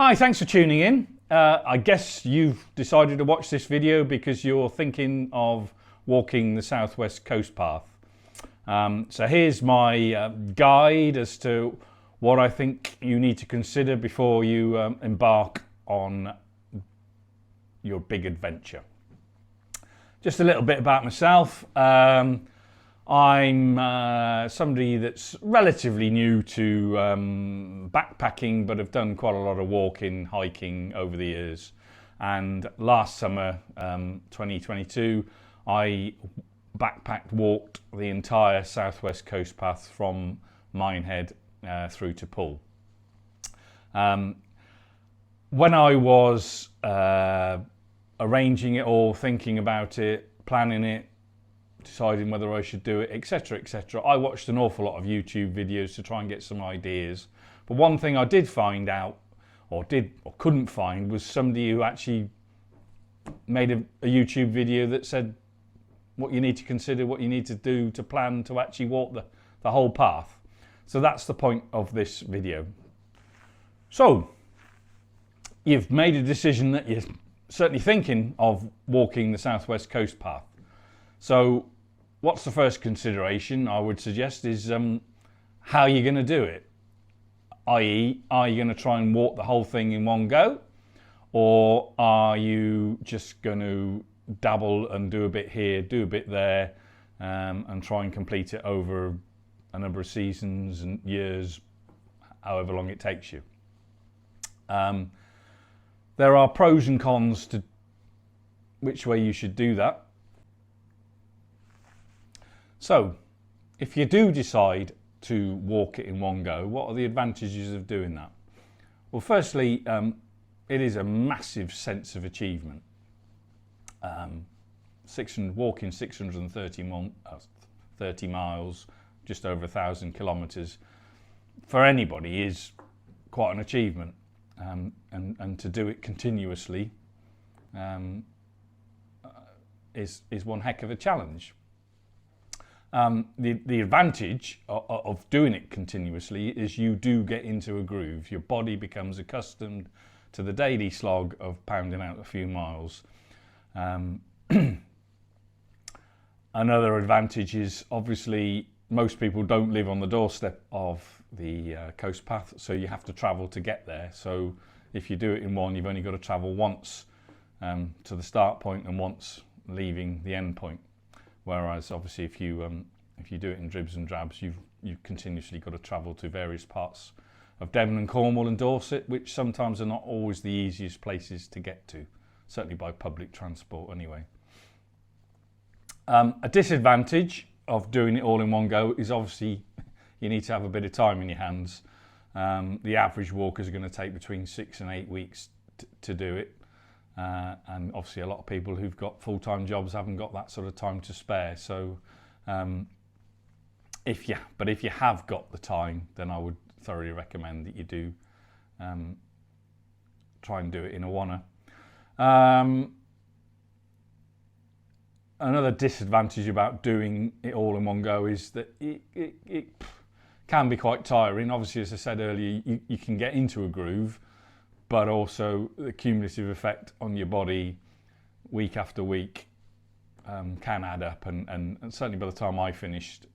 Hi, thanks for tuning in. I guess you've decided to watch this video because you're thinking of walking the Southwest Coast Path. So here's my guide as to what I think you need to consider before you embark on your big adventure. Just a little bit about myself. I'm somebody that's relatively new to backpacking, but have done quite a lot of walking, hiking over the years. And last summer, 2022, I walked the entire Southwest Coast Path from Minehead through to Poole. When I was arranging it all, thinking about it, planning it, deciding whether I should do it, etc., etc., I watched an awful lot of YouTube videos to try and get some ideas. But one thing I did find out, or couldn't find, was somebody who actually made a YouTube video that said what you need to consider, what you need to do to plan to actually walk the whole path. So that's the point of this video. So you've made a decision that you're certainly thinking of walking the Southwest Coast Path. So what's the first consideration I would suggest is how you're going to do it. I.e., are you going to try and walk the whole thing in one go? Or are you just going to dabble and do a bit here, do a bit there, and try and complete it over a number of seasons and years, however long it takes you? There are pros and cons to which way you should do that. So, if you do decide to walk it in one go, what are the advantages of doing that? Well, firstly, it is a massive sense of achievement. Walking 630 miles, just over 1,000 kilometres, for anybody is quite an achievement. And to do it continuously is one heck of a challenge. The advantage of doing it continuously is you do get into a groove. Your body becomes accustomed to the daily slog of pounding out a few miles. Another advantage is obviously most people don't live on the doorstep of the coast path, so you have to travel to get there. So if you do it in one, you've only got to travel once to the start point and once leaving the end point. Whereas obviously if you do it in dribs and drabs, you've continuously got to travel to various parts of Devon and Cornwall and Dorset, which sometimes are not always the easiest places to get to, certainly by public transport anyway. A disadvantage of doing it all in one go is obviously you need to have a bit of time in your hands. The average walkers are going to take between 6 and 8 weeks to do it. And obviously a lot of people who've got full-time jobs haven't got that sort of time to spare. So if you have got the time, then I would thoroughly recommend that you do try and do it in a oneer. Another disadvantage about doing it all in one go is that it can be quite tiring. Obviously, as I said earlier, you can get into a groove, but also the cumulative effect on your body week after week can add up. And certainly by the time I finished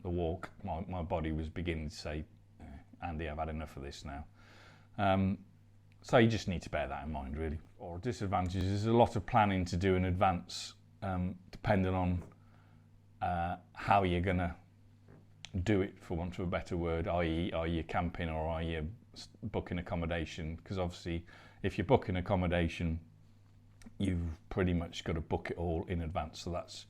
the walk, my body was beginning to say, Andy, I've had enough of this now. So you just need to bear that in mind, really. Or disadvantages, there's a lot of planning to do in advance, depending on how you're going to do it, for want of a better word, i.e. are you camping or are you booking accommodation? Because obviously if you're booking accommodation, you've pretty much got to book it all in advance. So that's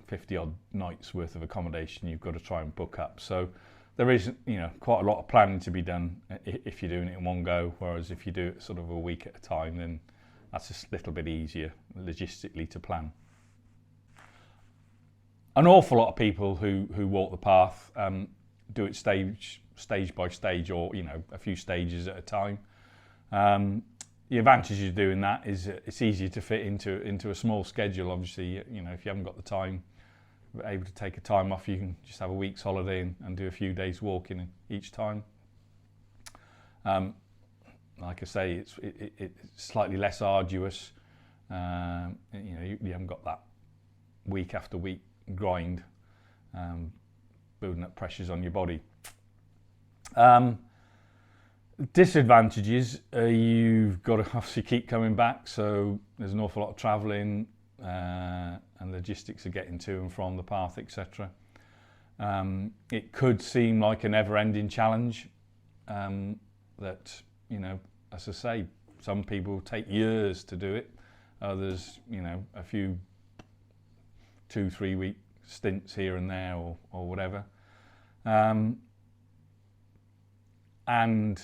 50 odd nights worth of accommodation you've got to try and book up. So there is quite a lot of planning to be done if you're doing it in one go, whereas if you do it sort of a week at a time, then that's a little bit easier logistically to plan. An awful lot of people who walk the path do it stage by stage, or a few stages at a time. The advantage of doing that is it's easier to fit into a small schedule. Obviously, if you haven't got the time, able to take a time off, you can just have a week's holiday and do a few days walking each time. like I say, it's slightly less arduous. You haven't got that week after week grind, building up pressures on your body. Disadvantages, you've got to obviously keep coming back, so there's an awful lot of travelling and logistics of getting to and from the path, etc. It could seem like a never-ending challenge that, as I say, some people take years to do it, others, a few 2-3 week stints here and there or whatever. And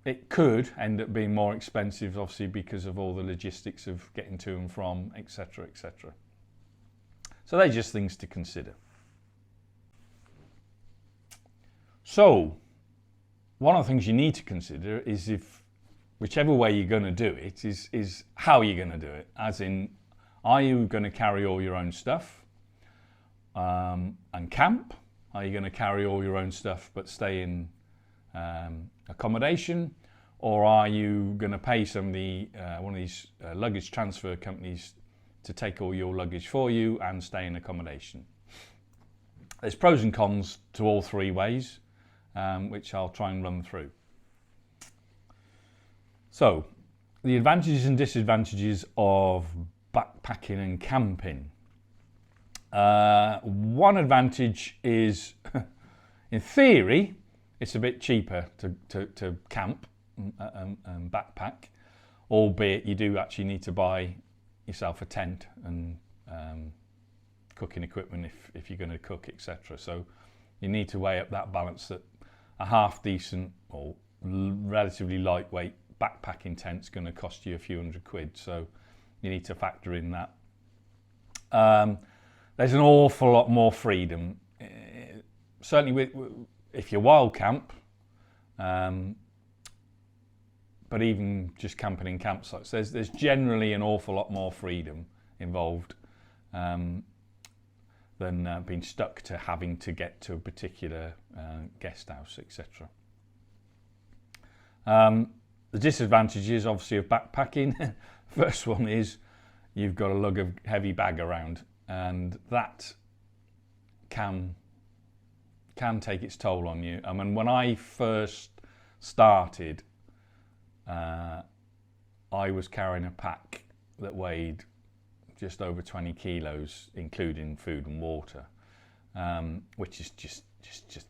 it could end up being more expensive, obviously, because of all the logistics of getting to and from, etc., etc. So they're just things to consider. So, one of the things you need to consider is whichever way you're going to do it is how you're going to do it. As in, are you going to carry all your own stuff and camp? Are you going to carry all your own stuff but stay in accommodation, or are you going to pay one of these luggage transfer companies to take all your luggage for you and stay in accommodation? There's pros and cons to all three ways, which I'll try and run through. So, the advantages and disadvantages of backpacking and camping. One advantage is, in theory, it's a bit cheaper to camp and backpack, albeit you do actually need to buy yourself a tent and cooking equipment if you're going to cook, etc. So you need to weigh up that balance that a half decent or relatively lightweight backpacking tent's going to cost you a few £100, so you need to factor in that. There's an awful lot more freedom, certainly if you're wild camp, but even just camping in campsites, there's generally an awful lot more freedom involved than being stuck to having to get to a particular guest house, etc. The disadvantages, obviously, of backpacking. First one is you've got to lug a heavy bag around, and that can take its toll on you. I mean, when I first started, I was carrying a pack that weighed just over 20 kilos, including food and water, which is just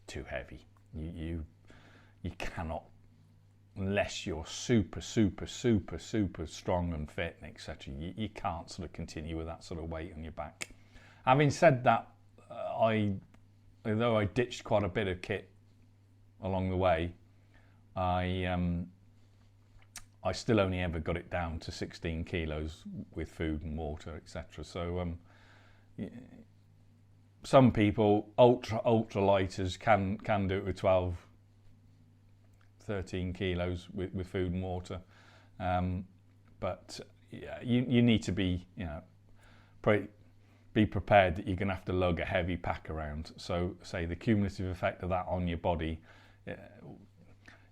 too heavy. You cannot, unless you're super strong and fit, etc. You can't sort of continue with that sort of weight on your back. Having said that, although I ditched quite a bit of kit along the way, I still only ever got it down to 16 kilos with food and water, etc. So some people, ultra lighters, can do it with 12, 13 kilos with food and water. But yeah, you need to be, be prepared that you're going to have to lug a heavy pack around. So, say the cumulative effect of that on your body,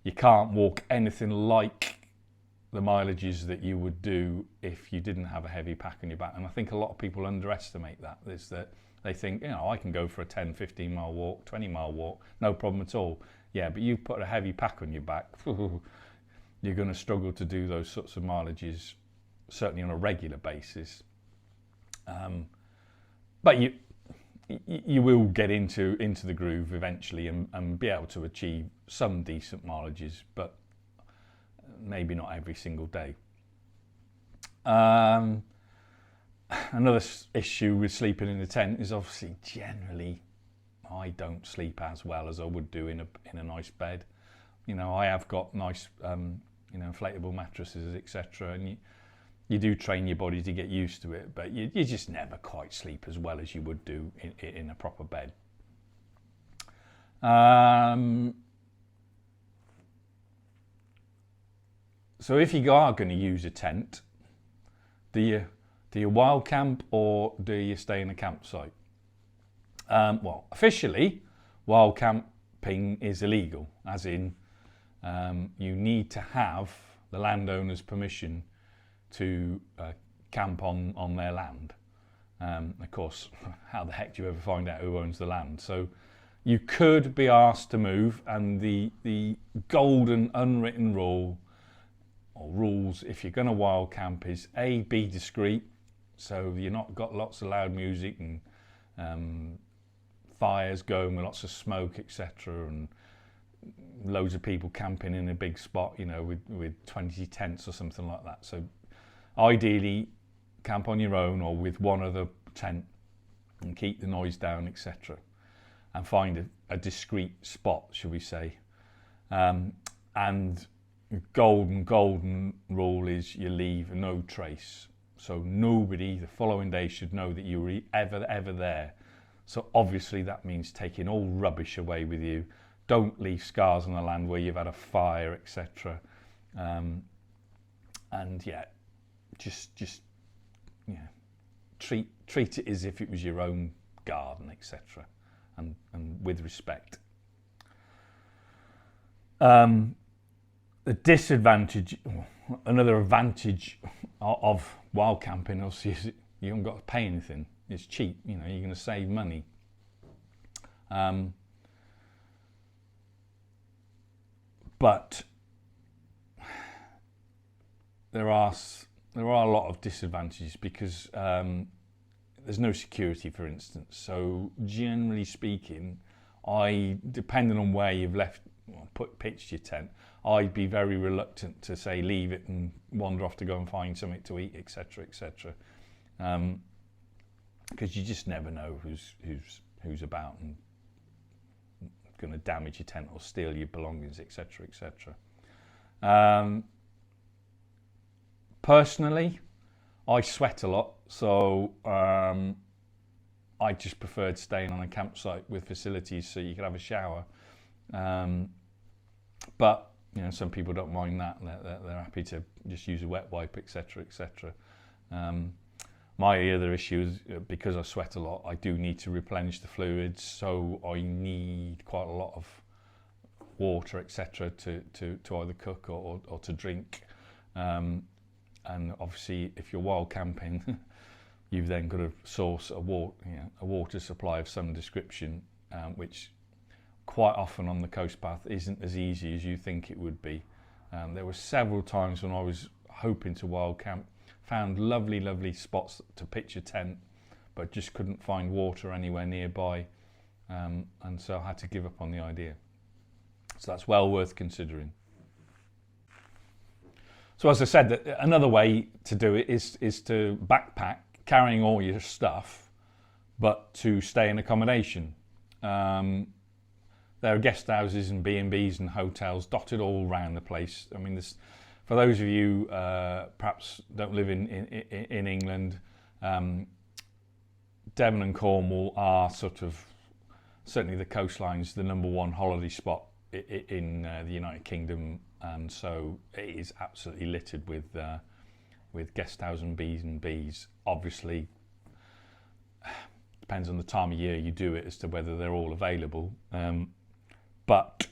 you can't walk anything like the mileages that you would do if you didn't have a heavy pack on your back. And I think a lot of people underestimate that, is that they think, I can go for a 10, 15 mile walk, 20 mile walk, no problem at all. Yeah, but you put a heavy pack on your back, you're going to struggle to do those sorts of mileages, certainly on a regular basis. But you will get into the groove eventually and be able to achieve some decent mileages, but maybe not every single day. Another issue with sleeping in a tent is obviously generally I don't sleep as well as I would do in a nice bed. I have got nice inflatable mattresses, etc., and you do train your body to get used to it, but you just never quite sleep as well as you would do in a proper bed. So if you are going to use a tent, do you wild camp or do you stay in a campsite? Well, officially, wild camping is illegal, as in you need to have the landowner's permission to camp on their land. Of course, how the heck do you ever find out who owns the land? So you could be asked to move, and the golden unwritten rule or rules if you're going to wild camp is A, be discreet, so you're not got lots of loud music and fires going with lots of smoke, etc., and loads of people camping in a big spot, you know, with 20 tents or something like that. So ideally camp on your own or with one other tent and keep the noise down, etc., and find a discreet spot, shall we say. And golden rule is you leave no trace. So nobody the following day should know that you were ever there. So obviously that means taking all rubbish away with you. Don't leave scars on the land where you've had a fire, etc. And yeah, just yeah, treat it as if it was your own garden, etc. And with respect. The disadvantage, another advantage of wild camping, obviously, is you haven't got to pay anything. It's cheap, you know, you're going to save money. But there are a lot of disadvantages because there's no security, for instance. So generally speaking, depending on where you've pitched your tent, I'd be very reluctant to say leave it and wander off to go and find something to eat, etc., etc. Because you just never know who's about and going to damage your tent or steal your belongings, etc., etc. Personally, I sweat a lot, so I just preferred staying on a campsite with facilities so you could have a shower. But you know, some people don't mind that; they're happy to just use a wet wipe, etc., etc. My other issue is because I sweat a lot, I do need to replenish the fluids, so I need quite a lot of water, etc., to either cook or to drink. And obviously, if you're wild camping, you've then got to source a water supply of some description, which quite often on the coast path isn't as easy as you think it would be. There were several times when I was hoping to wild camp, found lovely spots to pitch a tent, but just couldn't find water anywhere nearby, and so I had to give up on the idea. So that's well worth considering. So as I said, another way to do it is to backpack, carrying all your stuff, but to stay in accommodation. There are guest houses and B&Bs and hotels dotted all around the place. I mean, for those of you perhaps don't live in England, Devon and Cornwall are certainly the coastline's the number one holiday spot in the United Kingdom, and so it is absolutely littered with guest houses and B&Bs. Obviously, depends on the time of year you do it as to whether they're all available. But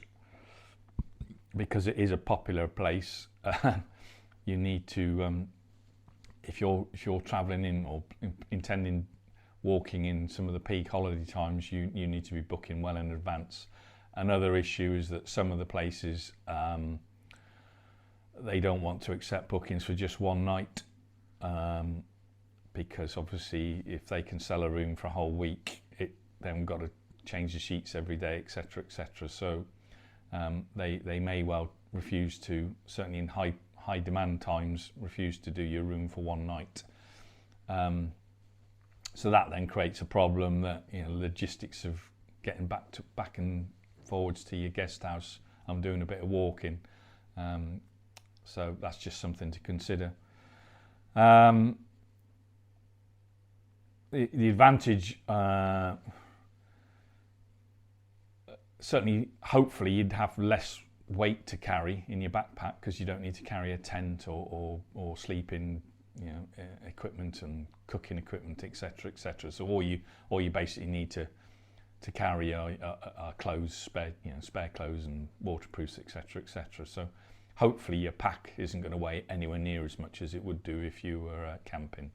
because it is a popular place, you need to, if you're travelling in or intending walking in some of the peak holiday times, you need to be booking well in advance. Another issue is that some of the places they don't want to accept bookings for just one night, because obviously if they can sell a room for a whole week, they've got to change the sheets every day, etc., etc. So they may well refuse to, certainly in high demand times, refuse to do your room for one night. So that then creates a problem that, you know, logistics of getting back and forwards to your guest house. I'm doing a bit of walking, so that's just something to consider. The advantage, certainly, hopefully, you'd have less weight to carry in your backpack because you don't need to carry a tent or sleeping, you know, equipment and cooking equipment, etc., etc. So all you basically need to carry are clothes, spare clothes and waterproofs, etc., etc. So hopefully your pack isn't going to weigh anywhere near as much as it would do if you were camping.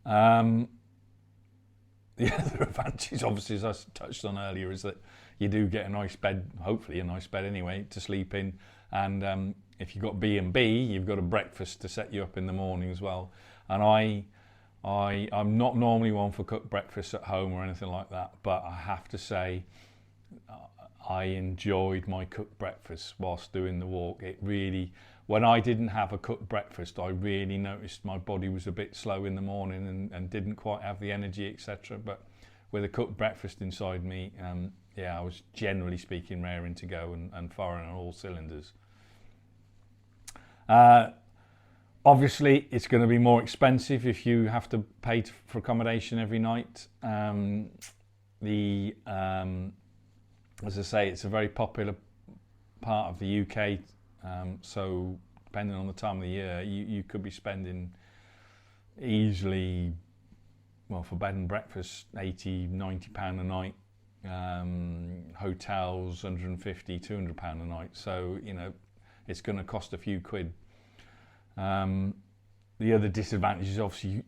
The other advantage, obviously, as I touched on earlier, is that you do get a nice bed, hopefully a nice bed anyway, to sleep in. And if you've got B&B, you've got a breakfast to set you up in the morning as well. And I'm not normally one for cooked breakfast at home or anything like that, but I have to say I enjoyed my cooked breakfast whilst doing the walk. It really, when I didn't have a cooked breakfast, I really noticed my body was a bit slow in the morning and didn't quite have the energy, etc. But with a cooked breakfast inside me, I was generally speaking raring to go and firing on all cylinders. Obviously, it's going to be more expensive if you have to pay for accommodation every night. As I say, it's a very popular part of the UK, so depending on the time of the year, you could be spending easily, well, for bed and breakfast, £80–90 a night. Hotels, £150–200 a night. So, you know, it's going to cost a few quid. The other disadvantage is obviously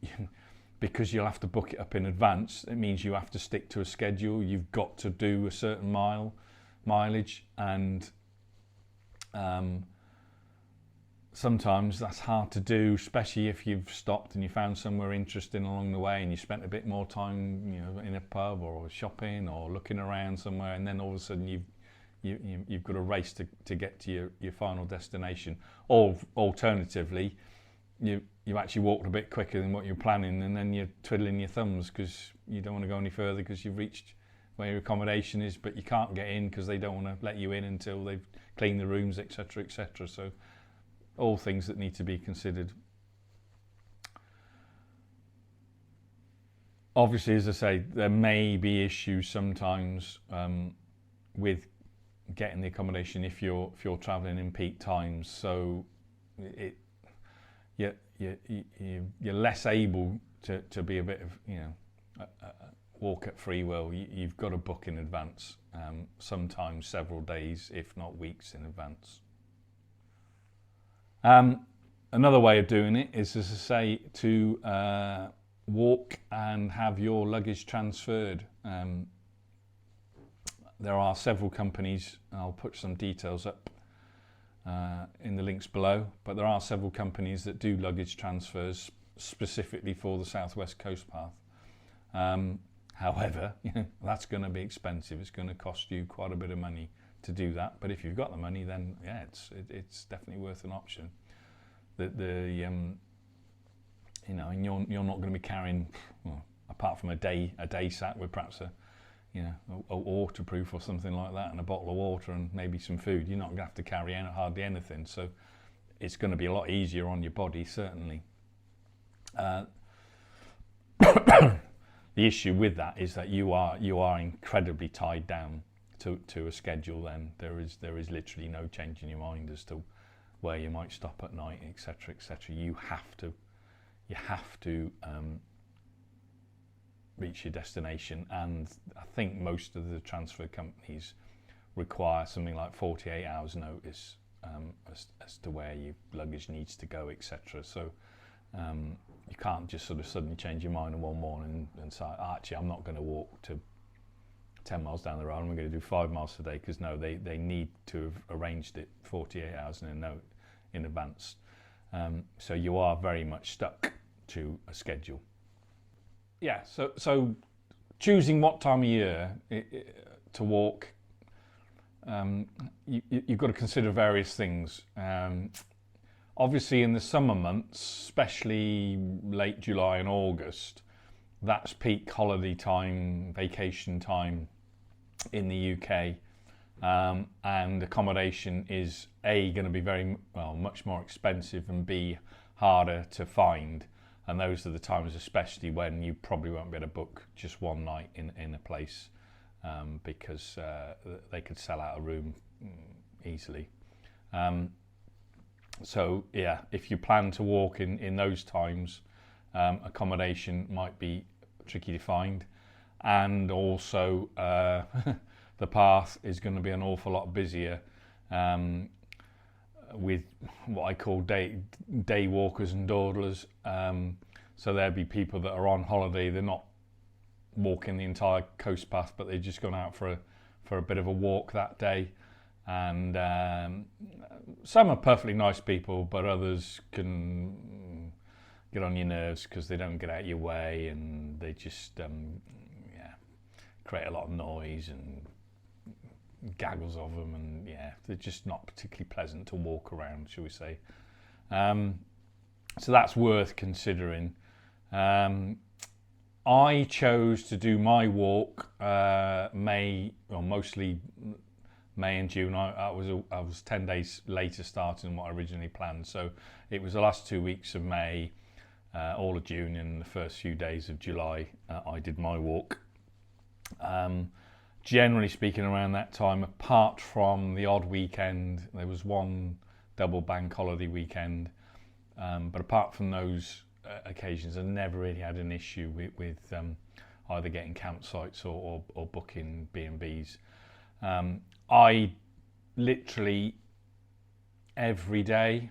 because you'll have to book it up in advance. It means you have to stick to a schedule. You've got to do a certain mileage, and sometimes that's hard to do, especially if you've stopped and you found somewhere interesting along the way and you spent a bit more time, you know, in a pub or shopping or looking around somewhere, and then all of a sudden you've got a race to get to your final destination. Or alternatively, you actually walked a bit quicker than what you're planning, and then you're twiddling your thumbs because you don't want to go any further because you've reached where your accommodation is, but you can't get in because they don't want to let you in until they've cleaned the rooms, etc., etc. So all things that need to be considered. Obviously, as I say, there may be issues sometimes with getting the accommodation if you're travelling in peak times. So you're less able to be a bit of, you know, walk at free will. You've got to book in advance, sometimes several days, if not weeks in advance. Another way of doing it is, as I say, to walk and have your luggage transferred. There are several companies, I'll put some details up in the links below, but there are several companies that do luggage transfers specifically for the Southwest Coast Path. However, you know, that's going to be expensive. It's going to cost you quite a bit of money to do that, but if you've got the money, then yeah, it's definitely worth an option. You know, and you're not going to be carrying, well, apart from a day sack with perhaps a waterproof or something like that, and a bottle of water and maybe some food. You're not going to have to carry hardly anything, so it's going to be a lot easier on your body, certainly. The issue with that is that you are incredibly tied down to a schedule. Then there is literally no change in your mind as to where you might stop at night, etc., etc. You have to reach your destination, and I think most of the transfer companies require something like 48 hours notice as to where your luggage needs to go, etc. So you can't just sort of suddenly change your mind in one morning and say, actually, I'm not going to walk to 10 miles down the road, I'm going to do 5 miles today, because no, they need to have arranged it 48 hours in a note in advance. So you are very much stuck to a schedule. Yeah, so choosing what time of year to walk, you've got to consider various things. Obviously in the summer months, especially late July and August, that's peak holiday time, vacation time in the UK, and accommodation is A, going to be much more expensive, and B, harder to find. And those are the times especially when you probably won't be able to book just one night in a place, because they could sell out a room easily. So yeah, if you plan to walk in those times, accommodation might be tricky to find, and also the path is going to be an awful lot busier. with what I call day walkers and dawdlers. So there'd be people that are on holiday. They're not walking the entire coast path, but they've just gone out for a bit of a walk that day. And some are perfectly nice people, but others can get on your nerves because they don't get out of your way, and they just create a lot of noise and gaggles of them, and they're just not particularly pleasant to walk around, shall we say. So that's worth considering. I chose to do my walk mostly May and June. I was 10 days later starting than what I originally planned. So it was the last 2 weeks of May, all of June, and the first few days of July. I did my walk. Generally speaking, around that time, apart from the odd weekend, there was one double bank holiday weekend. But apart from those occasions, I never really had an issue with either getting campsites or booking B&Bs. I literally every day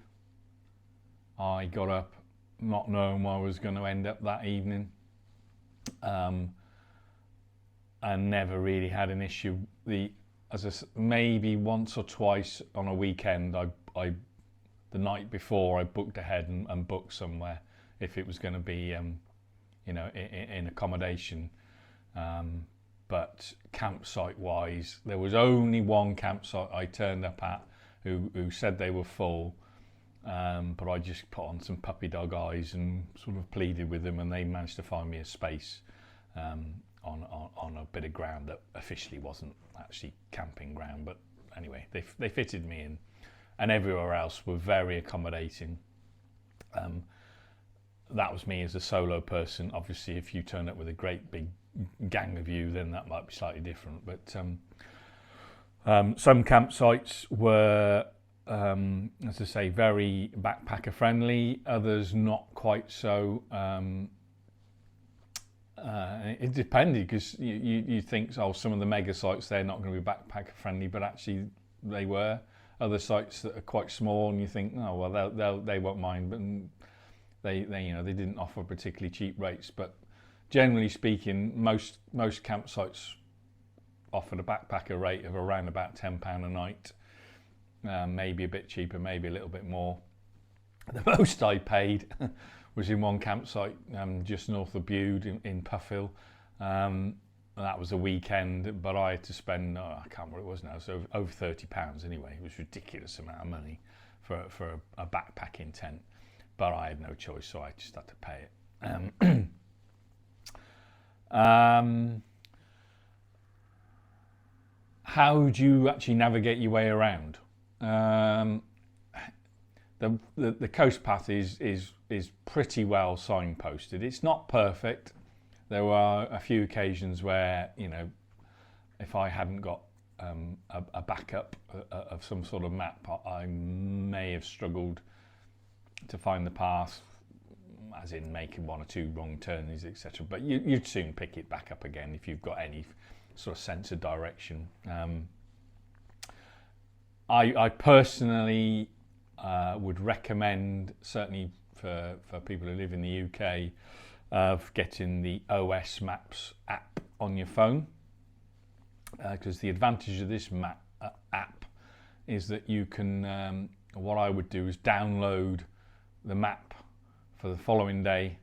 I got up not knowing where I was going to end up that evening, and never really had an issue. Maybe once or twice on a weekend, I the night before I booked ahead and booked somewhere if it was going to be in accommodation. But campsite wise, there was only one campsite I turned up at who said they were full, but I just put on some puppy dog eyes and sort of pleaded with them, and they managed to find me a space on a bit of ground that officially wasn't actually camping ground, but anyway, they fitted me in, and everywhere else were very accommodating. That was me as a solo person. Obviously, if you turn up with a great big gang of you, then that might be slightly different. But some campsites were, as I say, very backpacker friendly. Others not quite so. It depended, because you think, some of the mega sites, they're not going to be backpacker friendly, but actually they were. Other sites that are quite small, and you think, they won't mind, but they didn't offer particularly cheap rates. But generally speaking, most campsites offered a backpacker rate of around about £10 a night, maybe a bit cheaper, maybe a little bit more. The most I paid was in one campsite just north of Bude in Puffield. That was a weekend, but I had to spend, I can't remember what it was now, so over £30 anyway. It was a ridiculous amount of money for a backpacking tent, but I had no choice, so I just had to pay it. How do you actually navigate your way around? The coast path is pretty well signposted. It's not perfect. There were a few occasions where, if I hadn't got a backup of some sort of map, I may have struggled to find the path, as in making one or two wrong turns, etc. But you'd soon pick it back up again if you've got any sort of sense of direction. I personally would recommend, certainly for people who live in the UK, of getting the OS Maps app on your phone, because the advantage of this app is that you can, what I would do is download the map for the following day,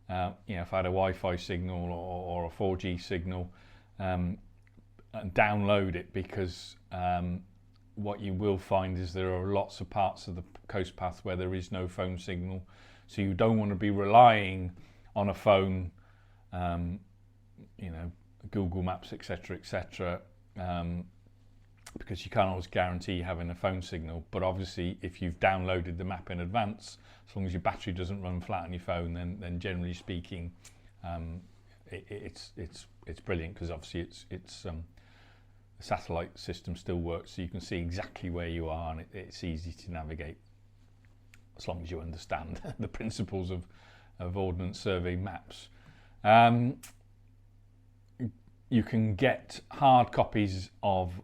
if I had a Wi-Fi signal or a 4G signal, and download it, because what you will find is there are lots of parts of the coast path where there is no phone signal, so you don't want to be relying on a phone, Google Maps, etc., because you can't always guarantee having a phone signal. But obviously, if you've downloaded the map in advance, as long as your battery doesn't run flat on your phone, then generally speaking, it's brilliant, because obviously the satellite system still works, so you can see exactly where you are, and it's easy to navigate as long as you understand the principles of Ordnance Survey maps. You can get hard copies of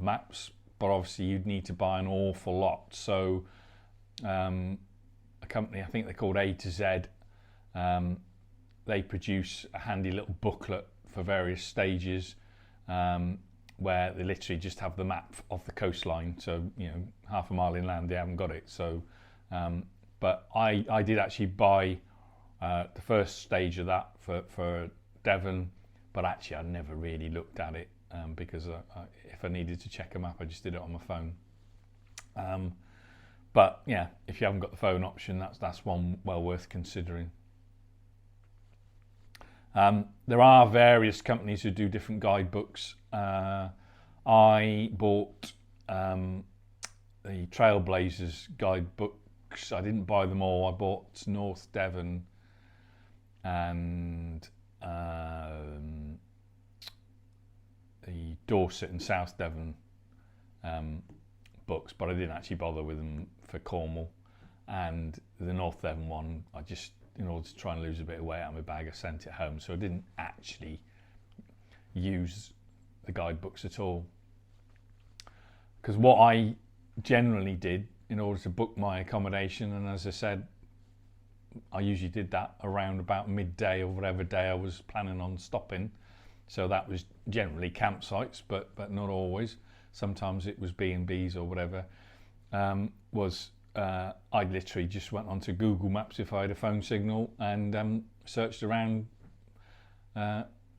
maps but obviously you'd need to buy an awful lot. So a company, I think they're called A to Z, they produce a handy little booklet for various stages, where they literally just have the map of the coastline. So, half a mile inland, they haven't got it. So, but I did actually buy the first stage of that for Devon, but actually I never really looked at it, because if I needed to check a map, I just did it on my phone. But yeah, if you haven't got the phone option, that's one well worth considering. There are various companies who do different guidebooks. I bought the Trailblazers guidebooks. I didn't buy them all. I bought North Devon and the Dorset and South Devon books, but I didn't actually bother with them for Cornwall. And the North Devon one, I just, in order to try and lose a bit of weight out of my bag, I sent it home. So I didn't actually use the guidebooks at all. Because what I generally did in order to book my accommodation, and as I said, I usually did that around about midday or whatever day I was planning on stopping. So that was generally campsites, but not always. Sometimes it was B&Bs or whatever. I literally just went onto Google Maps if I had a phone signal, and searched around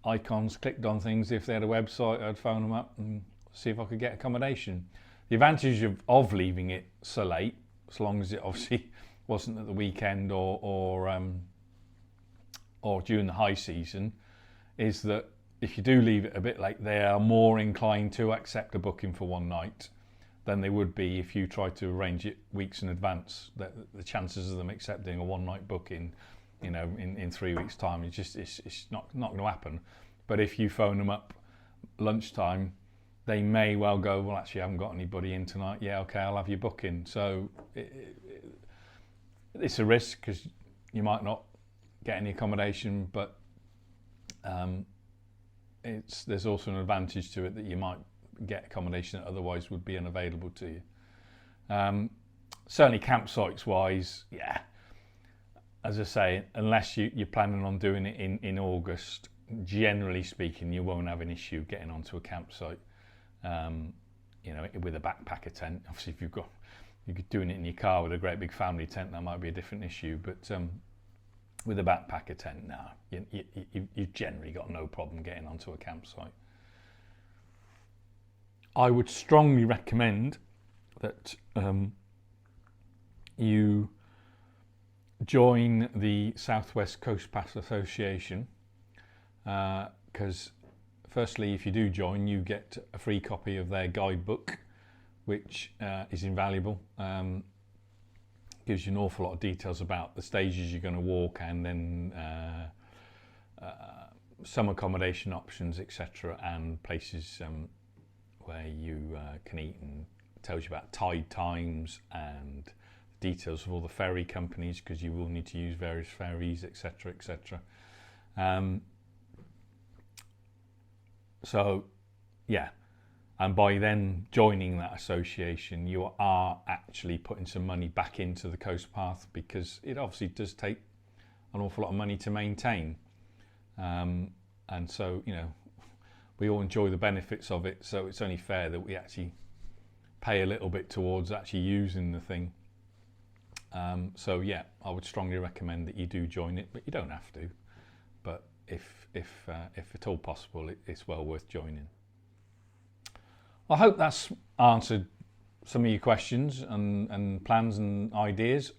icons, clicked on things. If they had a website, I'd phone them up and see if I could get accommodation. The advantage of leaving it so late, as long as it obviously wasn't at the weekend or during the high season, is that if you do leave it a bit late, they are more inclined to accept a booking for one night than they would be if you try to arrange it weeks in advance. The chances of them accepting a one night booking, in 3 weeks' time, it's not going to happen. But if you phone them up lunchtime, they may well go, well, actually, I haven't got anybody in tonight. Yeah, okay, I'll have your booking. So it's a risk because you might not get any accommodation, but there's also an advantage to it that you might get accommodation that otherwise would be unavailable to you. Certainly campsites wise, yeah, as I say, unless you're planning on doing it in August, generally speaking, you won't have an issue getting onto a campsite, with a backpacker tent. Obviously, if you're doing it in your car with a great big family tent, that might be a different issue, but with a backpacker tent, no, you've generally got no problem getting onto a campsite. I would strongly recommend that you join the Southwest Coast Pass Association, because firstly, if you do join, you get a free copy of their guidebook, which is invaluable. Gives you an awful lot of details about the stages you're going to walk, and then some accommodation options, etc., and places where you can eat, and tells you about tide times and details of all the ferry companies, because you will need to use various ferries, etc., etc. So yeah, and by then joining that association, you are actually putting some money back into the Coast Path, because it obviously does take an awful lot of money to maintain, and so we all enjoy the benefits of it, so it's only fair that we actually pay a little bit towards actually using the thing. So yeah, I would strongly recommend that you do join it, but you don't have to. But if at all possible, it's well worth joining. I hope that's answered some of your questions and plans and ideas.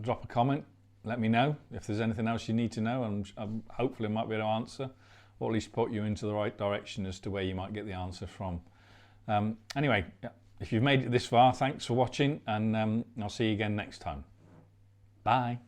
Drop a comment, let me know if there's anything else you need to know, and hopefully I might be able to answer, or at least put you into the right direction as to where you might get the answer from. Anyway, if you've made it this far, thanks for watching, and I'll see you again next time. Bye.